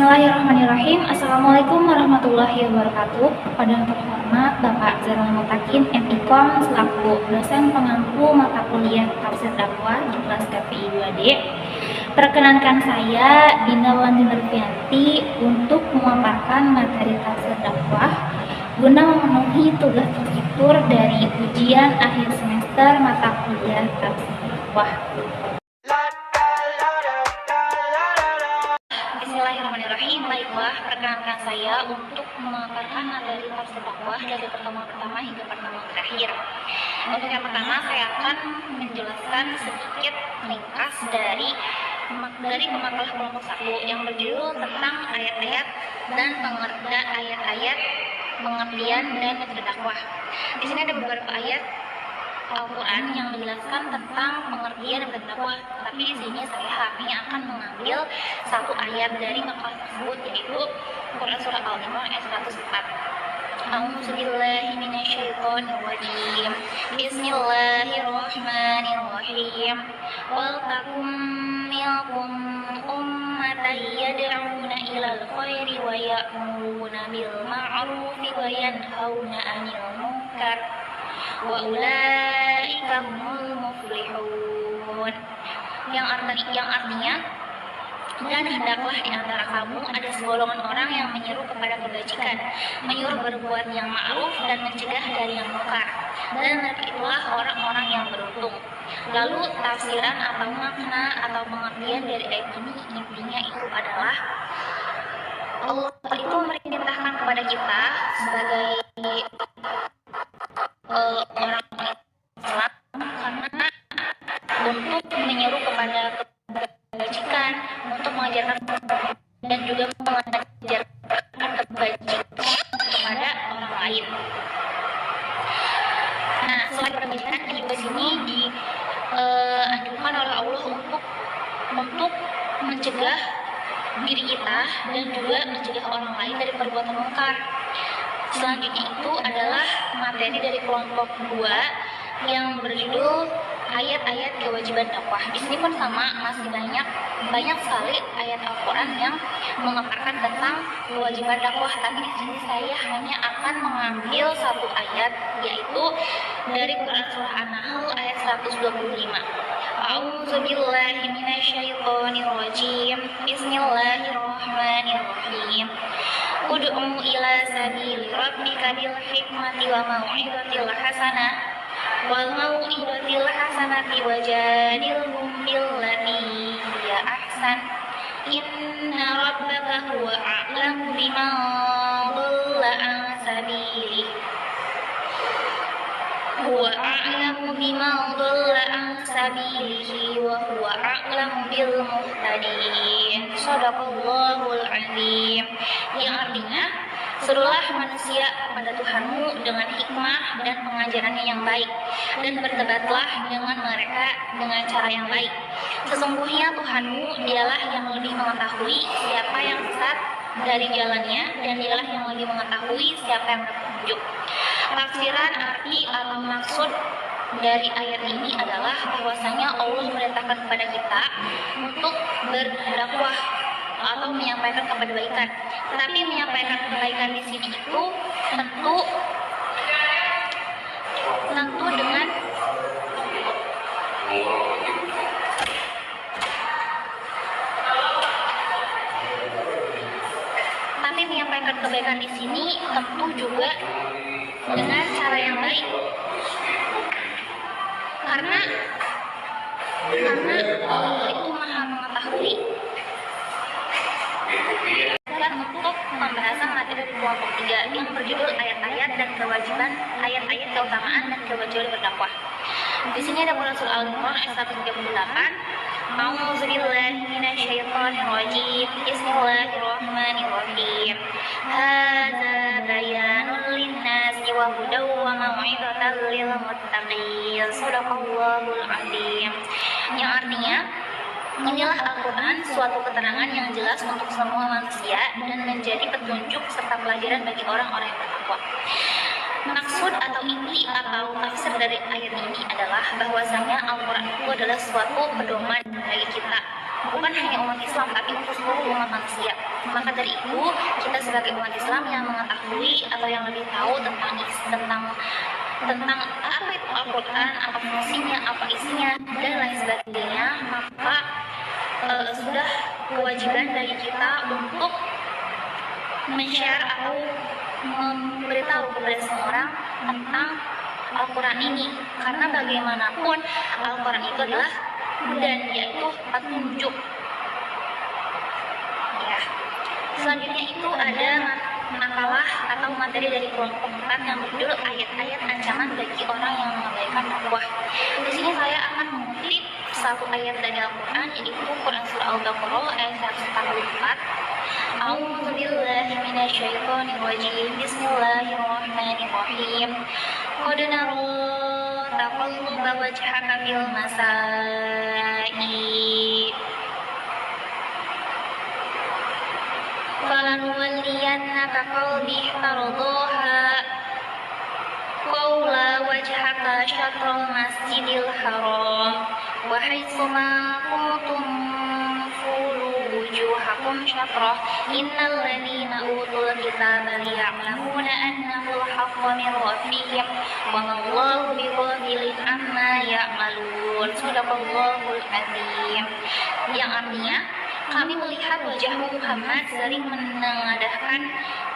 Bismillahirrahmanirrahim. Assalamualaikum warahmatullahi wabarakatuh. Kepada yang terhormat Bapak Zainal Mutakin MIKOM selaku dosen pengampu mata kuliah Tafsir Dakwah di kelas KPI 2D. Perkenankan saya Dinda Wandi Nurfianti untuk memaparkan materi Tafsir Dakwah guna memenuhi tugas terstruktur dari ujian akhir semester mata kuliah Tafsir Dakwah. Bismillahirrahmanirrahim. Baiklah, perkenankan saya untuk memaparkan materi Tafsir Dakwah dari pertemuan pertama hingga pertemuan terakhir. Untuk yang pertama, saya akan menjelaskan sedikit ringkas dari pemakalah kelompok 1 yang berjudul tentang ayat-ayat dan pengertian ayat-ayat, pengertian dan metode dakwah. Di sini ada beberapa ayat Al-Quran yang menjelaskan tentang pengertian dan metode dakwah. Tapi di sini saya hanya akan mengambil satu ayat dari makalah tersebut, yaitu Quran surah Al-Imran ayat 104. A'udzubillahi minasyaitonirrajim. Bismillahirrahmanirrahim. Wal takum minkum ummatan yad'una ilal khairi wa ya'muruna bil ma'rufi wa yanhauna 'anil munkar wa ulaika humul muflihun. Yang artinya, dan hendaklah di antara kamu ada segolongan orang yang menyeru kepada kebajikan, menyuruh berbuat yang ma'ruf dan mencegah dari yang munkar, dan mereka itulah orang-orang yang beruntung. Lalu tafsiran atau makna atau pengertian dari ayat ini intinya itu adalah Allah itu memerintahkan kepada kita sebagai orang Islam karena untuk menyeru kepada kebajikan, untuk mengajarkan dan juga mengajarkan kebajikan kepada orang lain. Nah, selain kebajikan juga sini dianjurkan oleh Allah untuk mencegah diri kita dan juga mencegah orang lain dari perbuatan munkar. Selanjutnya itu adalah materi dari kelompok 2 yang berjudul ayat-ayat kewajiban dakwah. Di sini pun sama, masih banyak sekali ayat Al-Quran yang memaparkan tentang kewajiban dakwah. Tapi di sini saya hanya akan mengambil satu ayat, yaitu dari Quran surah An-Nahl ayat 125. A'udzubillahi minasyaitonirrajim. Bismillahirrahmanirrahim. Ud'u ila sabili rabbika bil hikmati wa mau'izatil hasanah wal mau'izatil hasanati wajadilhum billati hiya ahsan inna rabbaka huwa a'lamu biman dhalla an sabilihi huwa a'lamu biman dhalla an sabilihi wa huwa a'lamu bil muhtadin. Shadaqallahul azim. Yang artinya, serulah manusia kepada Tuhanmu dengan hikmah dan pengajarannya yang baik, dan berdebatlah dengan mereka dengan cara yang baik. Sesungguhnya Tuhanmu dialah yang lebih mengetahui siapa yang sesat dari jalannya, dan dialah yang lebih mengetahui siapa yang berpetunjuk. Tafsiran arti atau maksud dari ayat ini adalah bahwasanya Allah memerintahkan kepada kita untuk berdakwah atau menyampaikan kebaikan. Tapi menyampaikan kebaikan di sini itu tentu dengan kebaikan di sini tentu juga dengan cara yang baik. Karena Allah itu Maha mengetahui. Dan untuk pembahasan materi dari kelompok 3 yang berjudul ayat-ayat dan kewajiban, ayat-ayat keutamaan dan kewajiban berdakwah. Di sini ada Quran surah Al-Imran ayat 138. A'udzubillahi minasyaitonirrajim. Bismillahirrahmanirrahim. Hadza bayanun linnasi wa hudaw wa mau'izatan lil muttaqin. Shadaqallahul azim. Yang artinya, inilah Al-Quran, suatu keterangan yang jelas untuk semua manusia dan menjadi petunjuk serta pelajaran bagi orang-orang yang bertakwa. Maksud atau inti atau tafsir dari ayat ini adalah bahwasanya Al-Quran itu adalah suatu pedoman bagi kita, bukan hanya umat Islam tapi untuk seluruh umat manusia. Maka dari itu, kita sebagai umat Islam yang mengetahui atau yang lebih tahu tentang apa itu Al-Quran, apa fungsinya, apa isinya, dan lain sebagainya, maka sudah kewajiban dari kita untuk men-share atau memberitahu kepada semua orang tentang Al-Quran ini, karena bagaimanapun Al-Quran itu adalah hudan, yaitu petunjuk. Ya. Selanjutnya itu ada makalah atau materi dari kelompok 4 yang berjudul ayat-ayat ancaman bagi orang yang mengabaikan dakwah. Di sini saya akan mengutip satu ayat dari Al-Quran, yaitu Quran surah Al-Baqarah ayat 144. A'udzu billahi minasyaitonir rajim. Bismillahirrahmanirrahim. Qad nara taqalluba wajhaka fil masai. Falanuwalliyannaka qawli tardaha qawla wajhaka syatral masjidil haram wa haitsu ma kuntum fulu wujuhakum syatrah innal ladzina utul kitaba ya'lamuna annahu al-haqqu min rabbihim wa ma Allahu bighafilin amma ya'malun. Sadaqallahul azim. Yang artinya, kami melihat wajahmu Muhammad sering menengadahkan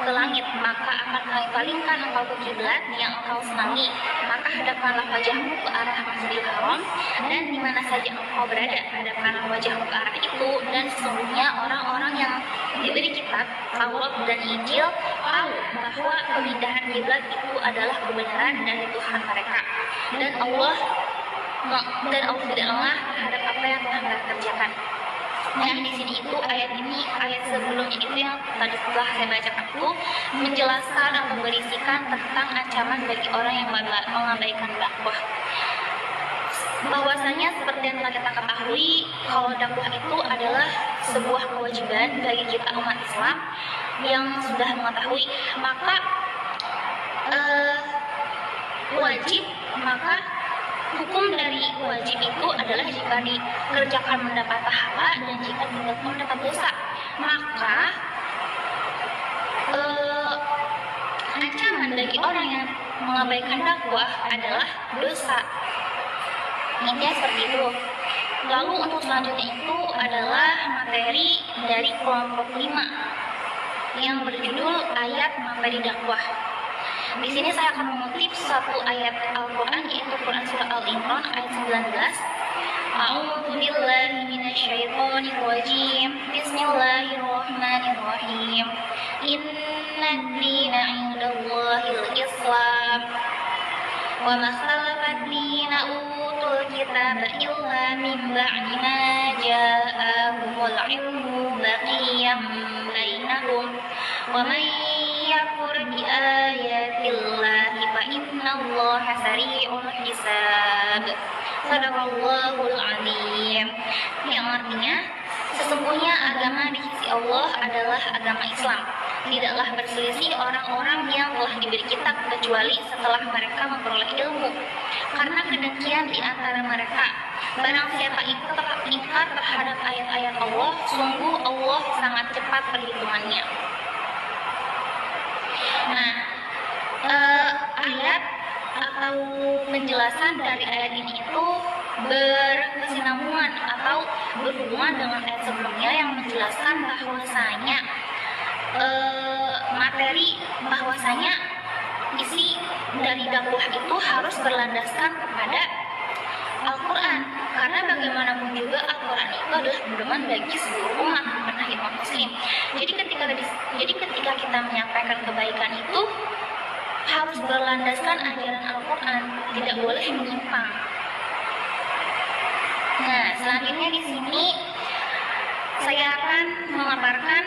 ke langit, maka akan kami palingkan engkau ke kiblat yang engkau senangi. Maka hadapkanlah wajahmu ke arah Masjidil Haram, dan di mana saja engkau berada, hadapkanlah wajahmu ke arah itu. Dan sesungguhnya orang-orang yang diberi kitab, Taurat dan Injil tahu bahwa pemindahan kiblat itu adalah kebenaran dari Tuhan mereka. Dan Allah tidak lengah terhadap apa yang telah mereka kerjakan. Nah, di sini itu ayat sebelumnya itu yang tadi telah saya bacakan itu menjelaskan atau berisikan tentang ancaman bagi orang yang mengabaikan dakwah. Bahwasanya seperti yang telah kita ketahui, kalau dakwah itu adalah sebuah kewajiban bagi kita umat Islam yang sudah mengetahui, maka hukum dari wajib itu adalah jika dikerjakan mendapat pahala dan jika tidak mendapat dosa. Maka ancaman bagi orang yang mengabaikan dakwah adalah dosa. Intinya seperti itu. Lalu untuk selanjutnya itu adalah materi dari kelompok 5 yang berjudul ayat materi dakwah. Di sini saya akan mengutip satu ayat Al-Quran, yaitu Quran surah Al-Imran ayat 19. A'udzu billahi minasyaitonir rajim. Bismillahirrahmanirrahim. Innad dina 'indallahil Islam. Wa ma khalaqad dina utul kitaba illa min ba'di ma ja'ahumul 'ilmu baghiyyan bainahum. Wa man yakfur bi ayatillahi fa innallaha sari'ul hisab. Sadaqallahul azim. Yang artinya, sesungguhnya agama di sisi Allah adalah agama Islam. Tidaklah berselisih orang-orang yang telah diberi kitab kecuali setelah mereka memperoleh ilmu, karena kedengkian di antara mereka. Barang siapa ingkar terhadap ayat-ayat Allah, sungguh Allah sangat cepat perhitungannya. Nah, ayat atau penjelasan dari ayat ini itu berkesinambungan atau berhubungan dengan ayat sebelumnya yang menjelaskan bahwasanya bahwasanya isi dari dakwah itu harus berlandaskan kepada Al-Quran, karena bagaimanapun juga Al-Quran itu adalah pedoman bagi seluruh umat muslim. Jadi ketika kita menyampaikan kebaikan itu harus berlandaskan ajaran Al-Quran, tidak boleh menyimpang. Nah, selanjutnya di sini saya akan memaparkan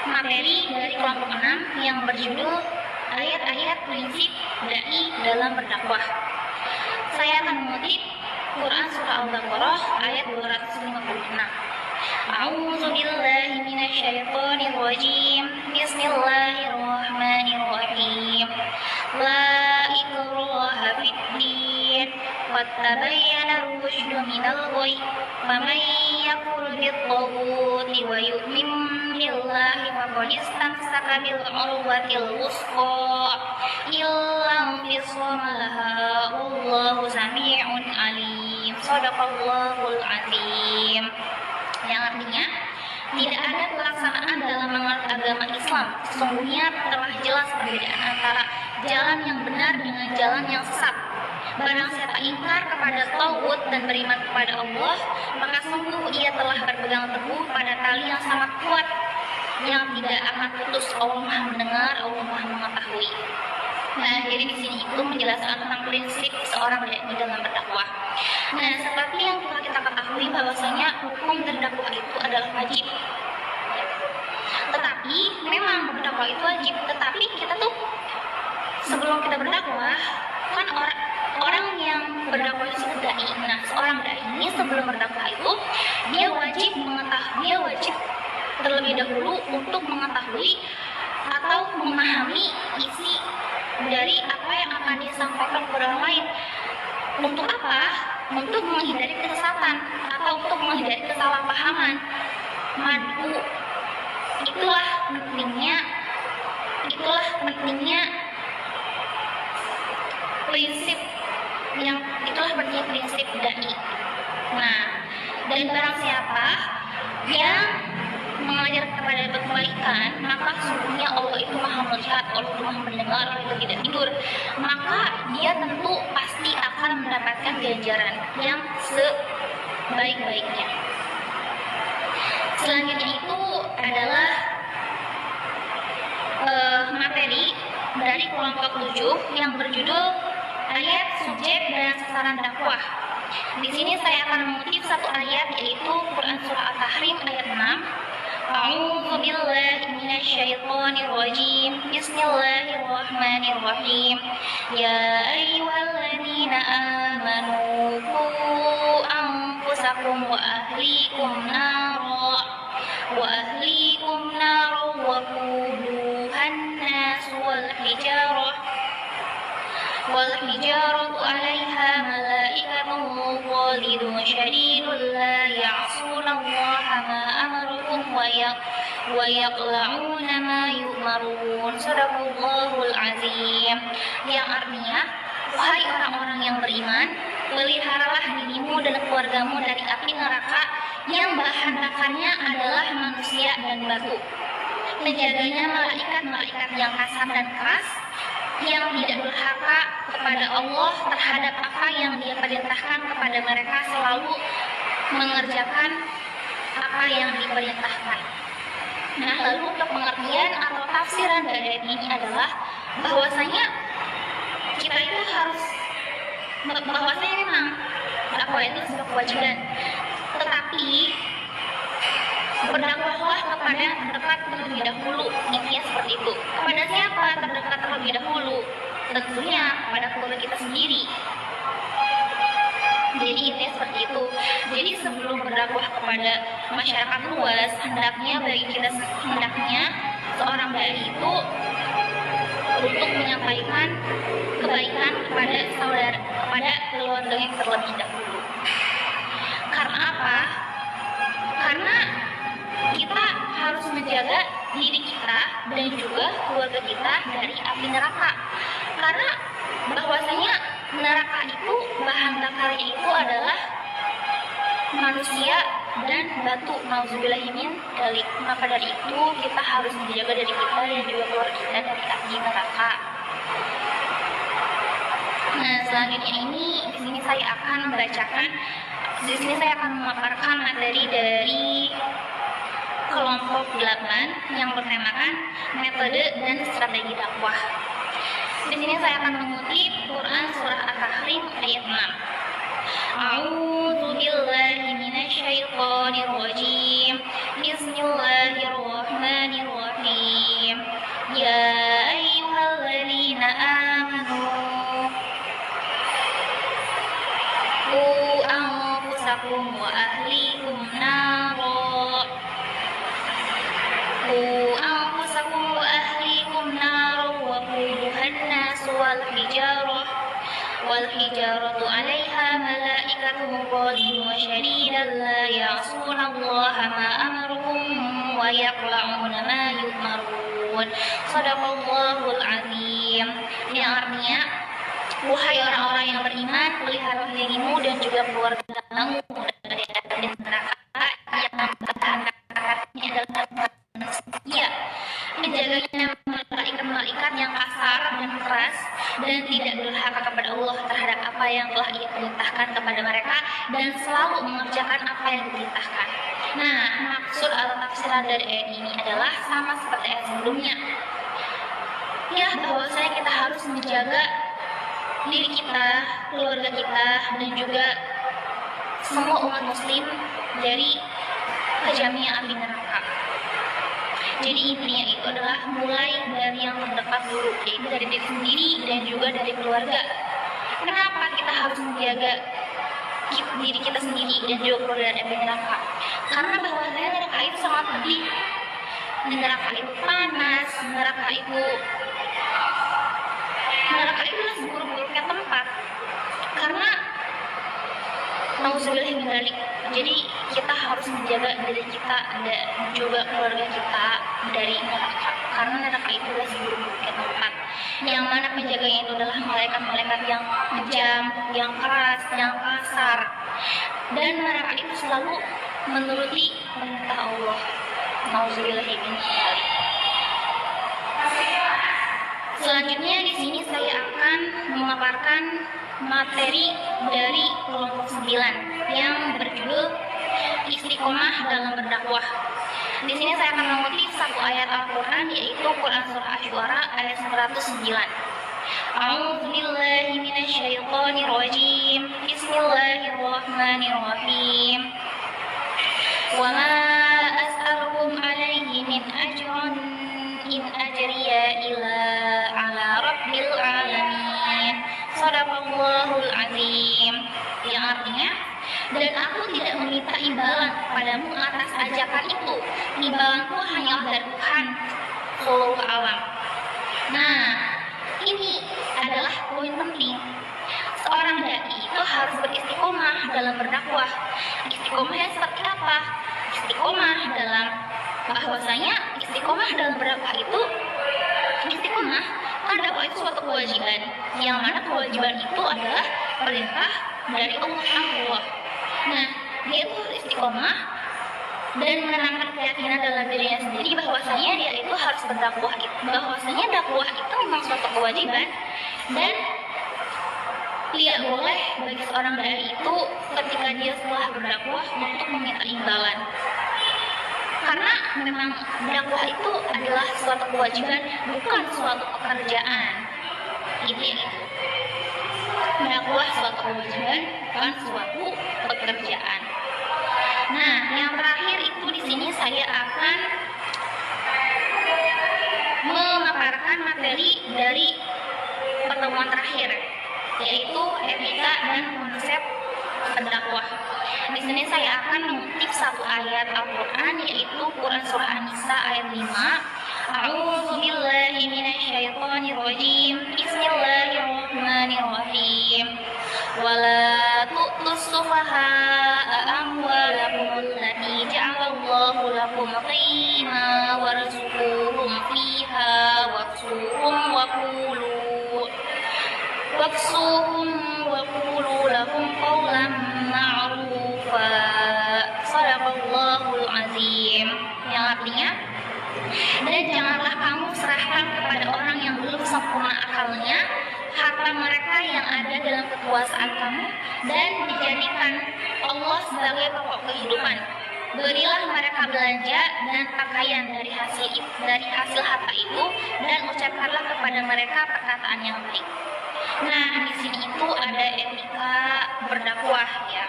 materi dari kelompok 6 yang berjudul ayat-ayat prinsip dai dalam berdakwah. Saya akan mengutip Quran surah Al-Baqarah ayat 256. A'udzu billahi minasyaitonir rajim. Bismillahirrahmanirrahim. La ikraha fid din. qad tabayyana ar-rusydu minal ghayy faman yakfur bit-taghuti wa yu'min billahi faqad istamsaka bil 'urwatil wuthqa illa infisama laha wallahu sami'un alim. Shadaqallahul azim. Yang artinya tidak ada pelaksanaan dalam mengerti agama Islam. Sesungguhnya telah jelas perbedaan antara jalan yang benar dengan jalan yang sesat. Barang siapa ingkar kepada tauhid dan beriman kepada Allah, maka sungguh ia telah berpegang teguh pada tali yang sangat kuat yang tidak akan putus. Allah Maha mendengar, Allah Maha mengetahui. Nah, jadi di sini itu menjelaskan tentang prinsip seorang dai dalam berdakwah. Nah, seperti yang kita ketahui bahwasanya hukum berdakwah itu adalah wajib. Tetapi memang berdakwah itu wajib, tetapi kita tuh sebelum kita berdakwah kan orang yang berdakwah itu dai. Nah, seorang dai ini sebelum berdakwah itu dia wajib terlebih dahulu untuk mengetahui atau memahami isi dari apa yang akan disampaikan kepada orang lain. Untuk apa? Untuk menghindari kesesatan atau untuk menghindari kesalahpahaman. Madu itulah pentingnya prinsip dai. Nah, dan barang siapa yang mengajar kepada kebaikan, maka sesungguhnya Allah itu Maha melihat, Allah itu Maha mendengar, Allah itu tidak tidur. Maka dia tentu pasti akan mendapatkan ganjaran yang sebaik-baiknya. Selanjutnya itu adalah materi dari kelompok 7 yang berjudul ayat, subjek, dan sasaran dakwah. Di sini saya akan mengutip satu ayat, yaitu Quran Surah At-Tahrim ayat 6. A'udzu billahi minasyaitonir rajim. Bismillahirrahmanirrahim. Ya ayyuhalladzina amanu qu anfusakum wa ahlikum nara wa quduhan nas wal hijaratu 'alaiha malaikatun ghalidun syadidun la ya'suna Allaha ma amaruhum wa yaqla'una ma yu'marun. Shadaqallahul azim. Yang artinya, wahai orang-orang yang beriman, peliharalah dirimu dan keluargamu dari api neraka yang bahan bakarnya adalah manusia dan batu. Menjaganya malaikat-malaikat yang kasar dan keras, yang tidak durhaka kepada Allah terhadap apa yang Dia perintahkan kepada mereka, selalu mengerjakan apa yang diperintahkan. Nah, lalu untuk pengertian atau tafsiran dari ayat ini adalah bahwasanya kita itu harus bahwasanya memang dakwah itu sebuah kewajiban, tetapi berdakwahlah kepada terdekat terlebih dahulu. Intinya seperti itu. Kepada siapa terdekat terlebih dahulu? Tentunya kepada keluarga kita sendiri. Jadi intinya seperti itu. Jadi sebelum berdakwah kepada masyarakat luas, hendaknya seorang dai itu untuk menyampaikan kebaikan kepada keluarganya terlebih dahulu. Karena apa? Karena kita harus menjaga diri kita dan juga keluarga kita dari api neraka. Karena bahwasanya neraka itu bahan bakarnya itu adalah manusia dan batu. Nauzubillahi min dzalik. Maka dari itu kita harus menjaga diri kita dan juga keluarga kita dari api neraka. Nah, selanjutnya ini di sini saya akan memaparkan materi dari kelompok 8 yang bertemakan metode dan strategi dakwah. Di sini saya akan mengutip Quran Surah At-Tahrim ayat 6. A'udzu billahi minasyaitonir rajim. Bismillahirrahmanirrahim. Ya ayyuhalladzina amanu qu anfusakum wa ahlikum nara wa quduhan nas wal wal hijaratu 'alaiha malaikatun ghalidun syadidan la ya'suna Allaha ma amaruhum wa yaqla'una ma yu'marun. Shadaqallahul azim. Yang artinya, wahai orang-orang yang beriman, pelihara dirimu dan juga keluargamu dari api neraka yang bahan-bakarnya adalah manusia. Menjaganya malaikat-malaikat yang kasar dan keras dan tidak durhaka kepada Allah terhadap apa yang telah Ia perintahkan kepada mereka dan selalu mengerjakan apa yang diperintahkan. Nah, maksud atau tafsiran dari ayat ini adalah sama seperti ayat sebelumnya. Ya, bahwasanya kita harus menjaga diri kita, keluarga kita, dan juga semua umat muslim dari kejamnya api neraka. Jadi intinya itu adalah mulai dari yang terdekat dulu, yaitu dari diri sendiri dan juga dari keluarga. Kenapa kita harus menjaga diri kita sendiri dan juga keluarga dari api neraka? Karena bahwasanya neraka itu sangat pedih. Neraka itu panas, neraka itu adalah seburuk-buruknya tempat. Karena nauzubillah min dzalik. Jadi kita harus menjaga diri kita dan juga keluarga kita dari neraka. Karena neraka itu adalah seburuk-buruknya tempat. Yang mana penjaganya itu adalah malaikat-malaikat yang kejam, yang keras, yang kasar. Dan neraka itu selalu menuruti perintah Allah. Nauzubillah min dzalik. Selanjutnya di sini saya akan memaparkan materi dari kelompok 9 yang berjudul Istiqomah dalam berdakwah. Di sini saya akan mengutip satu ayat Al-Qur'an, yaitu Quran surah Asy-Syu'ara ayat 109. A'udzu billahi minasyaitonir rajim. Bismillahirrahmanirrahim. Wa ma as'alukum 'alaihi min ajrin in ajriya illa 'ala rabbil alamin. Shadaqallahul azim. Yang artinya, dan aku tidak meminta imbalan kepadamu atas ajakan itu. Imbalanku hanyalah dari Tuhan seluruh alam. Nah, ini adalah poin penting. Seorang dai itu harus beristiqomah dalam berdakwah. Istiqomahnya seperti apa? Istiqomah dalam bahwasanya istiqomah dalam berdakwah itu, istiqomah kan dakwah itu suatu kewajiban, yang mana kewajiban itu adalah perintah dari Allah. Nah, dia itu istiqomah dan menanamkan keyakinan dalam dirinya sendiri bahwasanya dia itu harus berdakwah, bahwasanya dakwah itu memang suatu kewajiban dan tidak boleh bagi seorang dai itu ketika dia setelah berdakwah untuk meminta imbalan. Karena memang dakwah itu adalah suatu kewajiban, bukan suatu pekerjaan. Itu yang itu. Dakwah suatu kewajiban, bukan suatu pekerjaan. Nah, yang terakhir itu di sini saya akan memaparkan materi dari pertemuan terakhir, yaitu etika dan konsep berdakwah. Di sini saya akan mengutip satu ayat Al-Qur'an, yaitu Quran surah An-Nisa ayat 5. A'udzu billahi minasyaitonir rajim. Bismillahirrahmanirrahim. Wala tu'tus sufaha'a amwalakum allati ja'alallahu lakum qima warzuquhum fiha waksuhum wa qulu lahum qawlan ma'rufa. Shadaqallahul azim. Yang artinya, dan janganlah kamu serahkan kepada orang yang belum sempurna akalnya harta mereka yang ada dalam kekuasaan kamu, dan dijadikan Allah sebagai pokok kehidupan. Berilah mereka belanja dan pakaian dari hasil harta itu, dan ucapkanlah kepada mereka perkataan yang baik. Nah, di sini itu ada etika berdakwah, ya.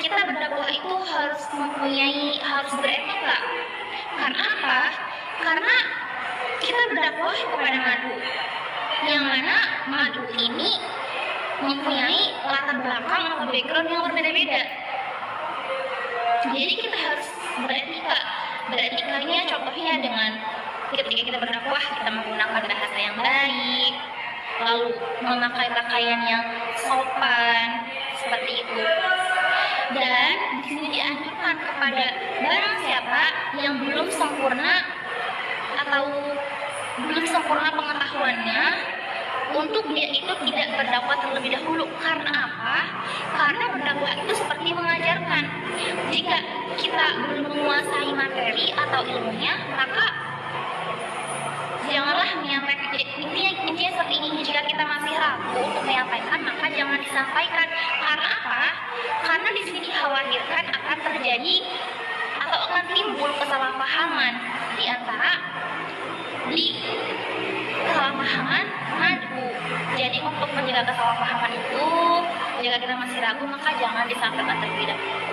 Kita berdakwah itu harus beretika. Karena apa? Karena kita berdakwah kepada madu, yang mana madu ini mempunyai latar belakang atau background yang berbeda-beda. Jadi kita harus beretika. Beretikanya contohnya dengan ketika kita berdakwah, kita menggunakan bahasa yang baik, lalu memakai pakaian yang sopan seperti itu. Dan di sini dianjurkan kepada barang siapa yang belum sempurna atau belum sempurna pengetahuannya untuk dia itu tidak berdakwah terlebih dahulu. Karena apa? Karena berdakwah itu seperti mengajarkan. Jika kita belum menguasai materi atau ilmunya, maka janganlah menyampaikan. Intinya seperti ini, jika kita masih ragu untuk menyampaikan, maka jangan disampaikan. Karena apa? Karena di sini dikhawatirkan akan terjadi atau akan timbul kesalahpahaman di antara kesalahpahaman madu. Jadi untuk menjaga kesalahpahaman itu, jika kita masih ragu, maka jangan disampaikan terlebih dahulu.